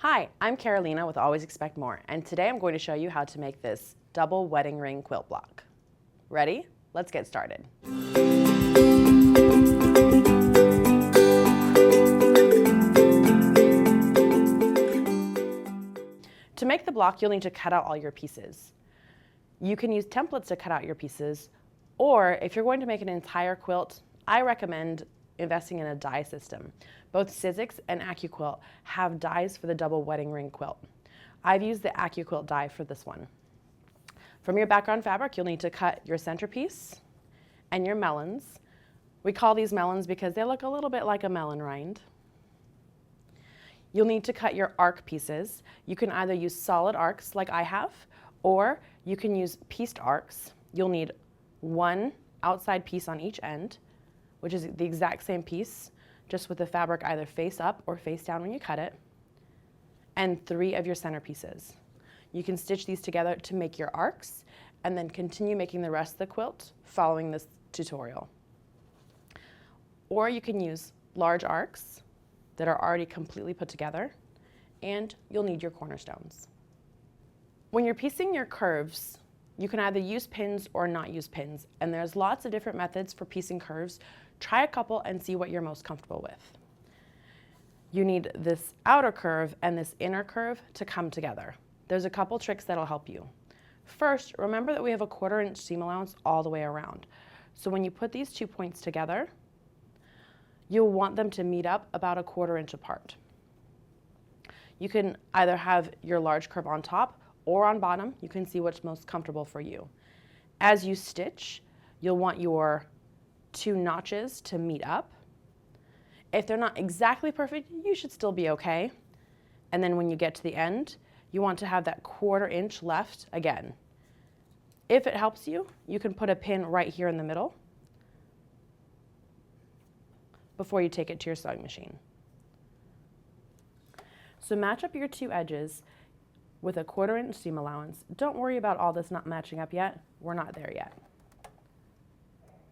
Hi, I'm Carolina with Always Expect More, and today I'm going to show you how to make this double wedding ring quilt block. Ready? Let's get started. To make the block, you'll need to cut out all your pieces. You can use templates to cut out your pieces, or if you're going to make an entire quilt, I recommend investing in a die system. Both Sizzix and AccuQuilt have dies for the double wedding ring quilt. I've used the AccuQuilt die for this one. From your background fabric, you'll need to cut your centerpiece and your melons. We call these melons because they look a little bit like a melon rind. You'll need to cut your arc pieces. You can either use solid arcs like I have, or you can use pieced arcs. You'll need one outside piece on each end, which is the exact same piece, just with the fabric either face up or face down when you cut it, and 3 of your center pieces. You can stitch these together to make your arcs, and then continue making the rest of the quilt following this tutorial. Or you can use large arcs that are already completely put together, and you'll need your cornerstones. When you're piecing your curves, you can either use pins or not use pins, and there's lots of different methods for piecing curves. Try a couple and see what you're most comfortable with. You need this outer curve and this inner curve to come together. There's a couple tricks that'll help you. First, remember that we have a 1/4 inch seam allowance all the way around. So when you put these 2 points together, you'll want them to meet up about a 1/4 inch apart. You can either have your large curve on top or on bottom. You can see what's most comfortable for you. As you stitch, you'll want your 2 notches to meet up. If they're not exactly perfect, you should still be okay. And then when you get to the end, you want to have that 1/4 inch left again. If it helps you, you can put a pin right here in the middle before you take it to your sewing machine. So match up your 2 edges with a 1/4 inch seam allowance. Don't worry about all this not matching up yet. We're not there yet.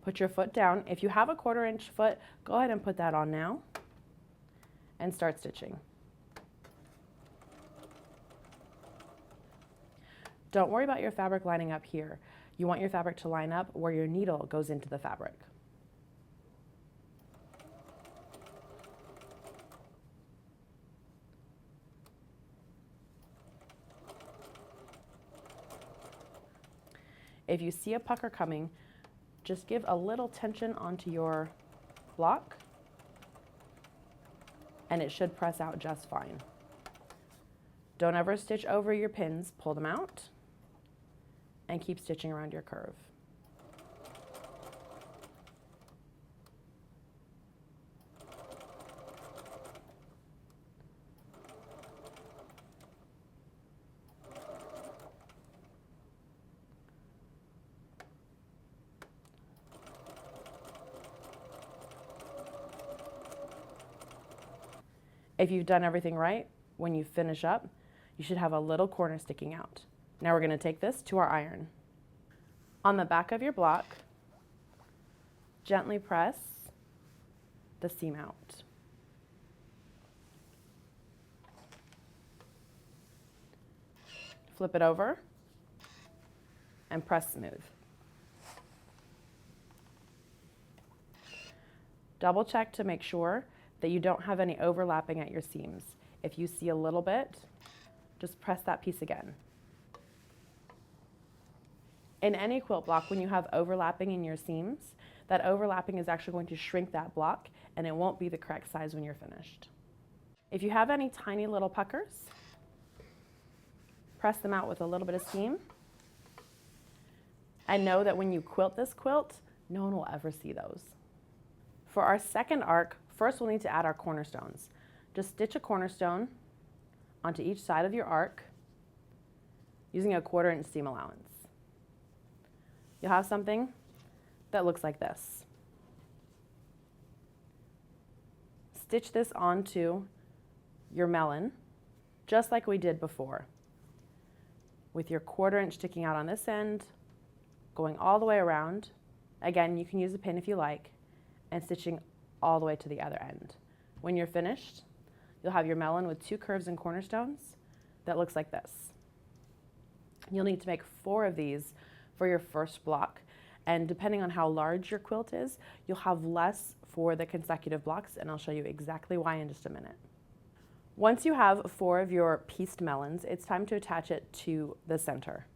Put your foot down. If you have a 1/4 inch foot, go ahead and put that on now and start stitching. Don't worry about your fabric lining up here. You want your fabric to line up where your needle goes into the fabric. If you see a pucker coming, just give a little tension onto your block and it should press out just fine. Don't ever stitch over your pins, pull them out and keep stitching around your curve. If you've done everything right, when you finish up, you should have a little corner sticking out. Now we're going to take this to our iron. On the back of your block, gently press the seam out. Flip it over and press smooth. Double check to make sure that you don't have any overlapping at your seams. If you see a little bit, just press that piece again. In any quilt block, when you have overlapping in your seams, that overlapping is actually going to shrink that block and it won't be the correct size when you're finished. If you have any tiny little puckers, press them out with a little bit of steam. And know that when you quilt this quilt, no one will ever see those. For our second arc, first we'll need to add our cornerstones. Just stitch a cornerstone onto each side of your arc using a 1/4 inch seam allowance. You'll have something that looks like this. Stitch this onto your melon, just like we did before, with your 1/4 inch sticking out on this end, going all the way around. Again, you can use a pin if you like, and stitching all the way to the other end. When you're finished, you'll have your melon with 2 curves and cornerstones that looks like this. You'll need to make 4 of these for your first block, and depending on how large your quilt is, you'll have less for the consecutive blocks, and I'll show you exactly why in just a minute. Once you have 4 of your pieced melons, it's time to attach it to the center.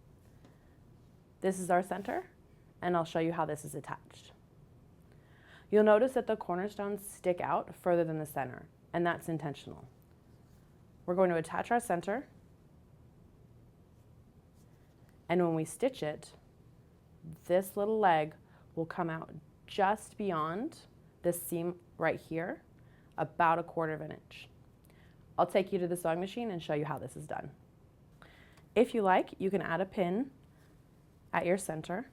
This is our center, and I'll show you how this is attached. You'll notice that the cornerstones stick out further than the center, and that's intentional. We're going to attach our center, and when we stitch it, this little leg will come out just beyond this seam right here, about 1/4 inch. I'll take you to the sewing machine and show you how this is done. If you like, you can add a pin at your center.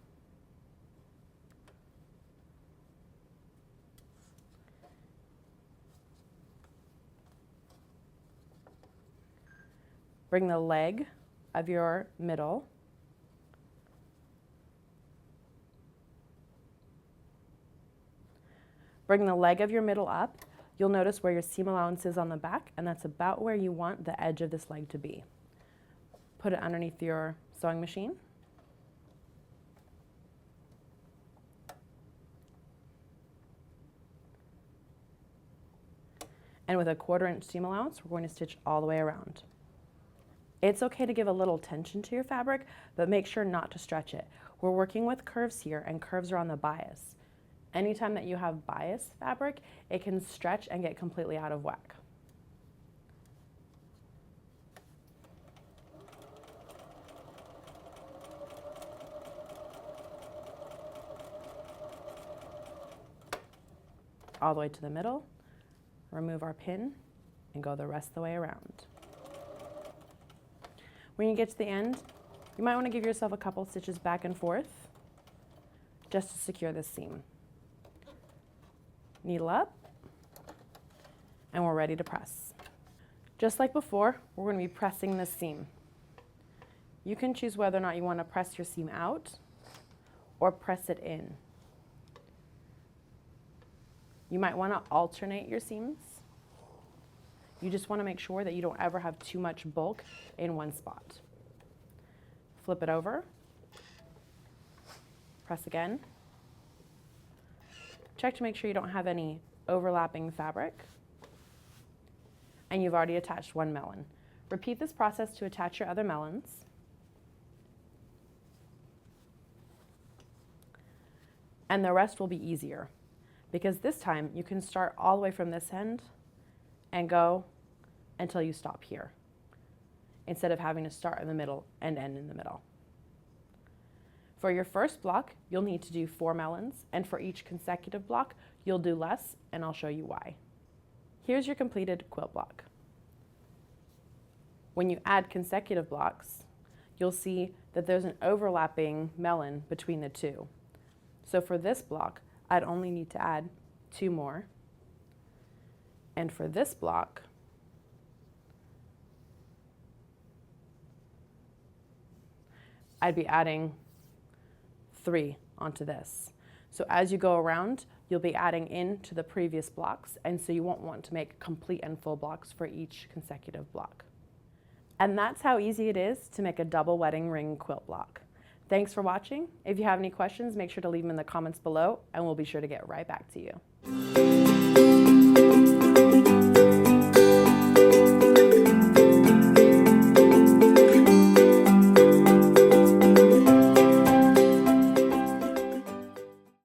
Bring the leg of your middle up. You'll notice where your seam allowance is on the back, and that's about where you want the edge of this leg to be. Put it underneath your sewing machine. And with a 1/4 inch seam allowance, we're going to stitch all the way around. It's okay to give a little tension to your fabric, but make sure not to stretch it. We're working with curves here, and curves are on the bias. Anytime that you have bias fabric, it can stretch and get completely out of whack. All the way to the middle, remove our pin, and go the rest of the way around. When you get to the end, you might want to give yourself a couple stitches back and forth just to secure this seam. Needle up, and we're ready to press. Just like before, we're going to be pressing this seam. You can choose whether or not you want to press your seam out or press it in. You might want to alternate your seams. You just want to make sure that you don't ever have too much bulk in one spot. Flip it over, press again. Check to make sure you don't have any overlapping fabric. And you've already attached 1 melon. Repeat this process to attach your other melons. And the rest will be easier, because this time you can start all the way from this end and go until you stop here, instead of having to start in the middle and end in the middle. For your first block, you'll need to do 4 melons, and for each consecutive block, you'll do less, and I'll show you why. Here's your completed quilt block. When you add consecutive blocks, you'll see that there's an overlapping melon between the 2. So for this block, I'd only need to add 2 more. And for this block, I'd be adding 3 onto this. So as you go around, you'll be adding into the previous blocks, and so you won't want to make complete and full blocks for each consecutive block. And that's how easy it is to make a double wedding ring quilt block. Thanks for watching. If you have any questions, make sure to leave them in the comments below, and we'll be sure to get right back to you.